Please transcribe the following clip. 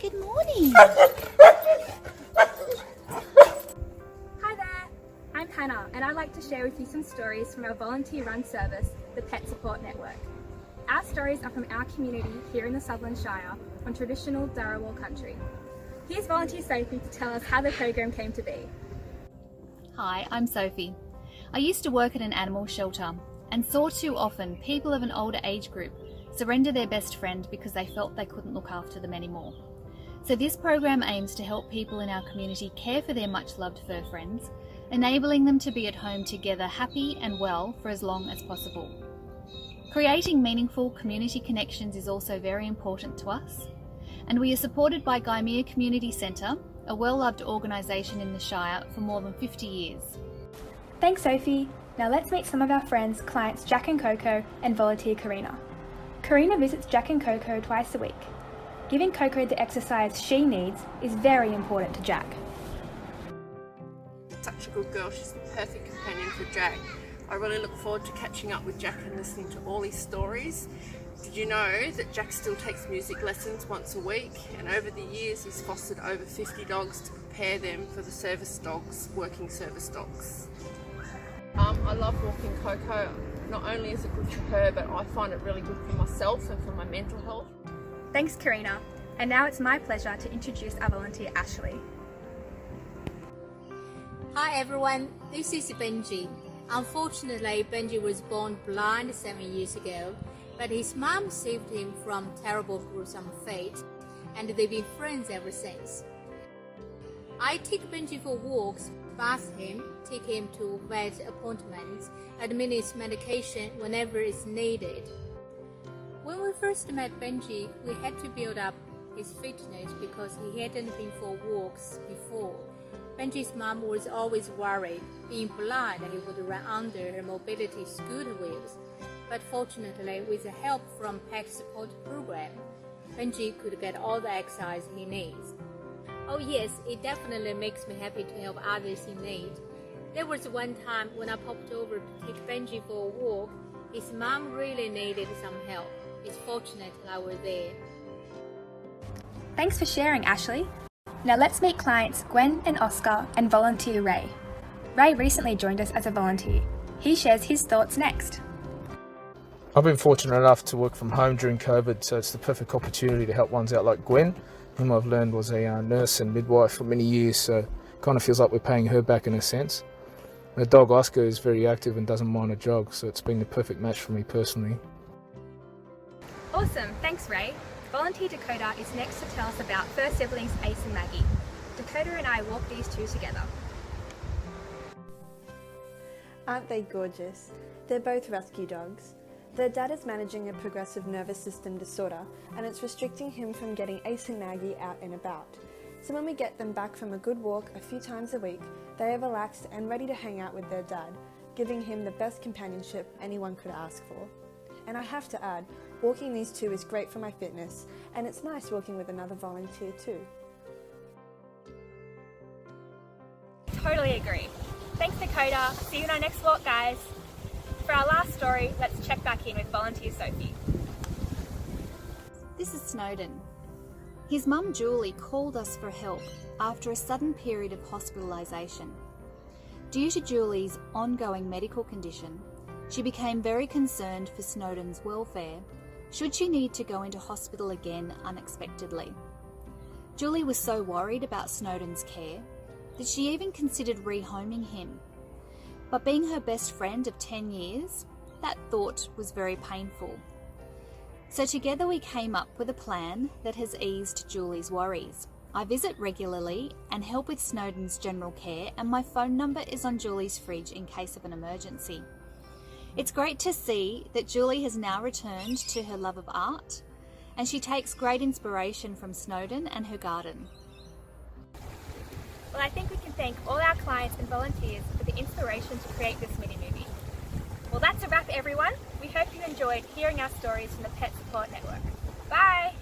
Good morning. Hi there, I'm Hannah and I'd like to share with you some stories from our volunteer-run service, the Pet Support Network. Our stories are from our community here in the Sutherland Shire on traditional Dharawal country. Here's volunteer Sophie to tell us how the program came to be. Hi, I'm Sophie. I used to work at an animal shelter and saw too often people of an older age group surrender their best friend because they felt they couldn't look after them anymore. So this program aims to help people in our community care for their much loved fur friends, enabling them to be at home together happy and well for as long as possible. Creating meaningful community connections is also very important to us, and we are supported by Gymea Community Centre, a well-loved organisation in the Shire for more than 50 years. Thanks Sophie. Now let's meet some of our friends, clients Jack and Coco and volunteer Karina. Karina visits Jack and Coco twice a week. Giving Coco the exercise she needs is very important to Jack. Such a good girl, she's the perfect companion for Jack. I really look forward to catching up with Jack and listening to all his stories. Did you know that Jack still takes music lessons once a week, and over the years he's fostered over 50 dogs to prepare them for the service dogs, working service dogs. I love walking Coco. Not only is it good for her, but I find it really good for myself and for my mental health. Thanks Karina. And now it's my pleasure to introduce our volunteer Ashley. Hi everyone, this is Benji. Unfortunately, Benji was born blind 7 years ago, but his mom saved him from terrible gruesome fate, and they've been friends ever since. I take Benji for walks, bath him, take him to vet appointments, administer medication whenever it's needed. When we first met Benji, we had to build up his fitness because he hadn't been for walks before. Benji's mom was always worried, being blind, he would run under her mobility scooter wheels. But fortunately, with the help from Pet Support Program, Benji could get all the exercise he needs. Oh yes, it definitely makes me happy to help others in need. There was one time when I popped over to take Benji for a walk. His mom really needed some help. It's fortunate I was there. Thanks for sharing, Ashley. Now let's meet clients Gwen and Oscar and volunteer Ray. Ray recently joined us as a volunteer. He shares his thoughts next. I've been fortunate enough to work from home during COVID, so it's the perfect opportunity to help ones out like Gwen, whom I've learned was a nurse and midwife for many years, so it kind of feels like we're paying her back in a sense. My dog Oscar is very active and doesn't mind a jog, so it's been the perfect match for me personally. Awesome, thanks Ray. Volunteer Dakota is next to tell us about fur siblings Ace and Maggie. Dakota and I walked these two together. Aren't they gorgeous? They're both rescue dogs. Their dad is managing a progressive nervous system disorder, and it's restricting him from getting Ace and Maggie out and about. So when we get them back from a good walk a few times a week, they are relaxed and ready to hang out with their dad, giving him the best companionship anyone could ask for. And I have to add, walking these two is great for my fitness, and it's nice walking with another volunteer too. Totally agree. Thanks Dakota. See you in our next walk, guys. For our last story, let's check back in with volunteer Sophie. This is Snowden. His mum Julie called us for help after a sudden period of hospitalisation. Due to Julie's ongoing medical condition, she became very concerned for Snowden's welfare should she need to go into hospital again unexpectedly. Julie was so worried about Snowden's care that she even considered rehoming him. But being her best friend of 10 years, that thought was very painful. So together we came up with a plan that has eased Julie's worries. I visit regularly and help with Snowden's general care, and my phone number is on Julie's fridge in case of an emergency. It's great to see that Julie has now returned to her love of art, and she takes great inspiration from Snowden and her garden. Well, I think we can thank all our clients and volunteers for the inspiration to create this mini-movie. Well, that's a wrap, everyone. We hope you enjoyed hearing our stories from the Pet Support Network. Bye!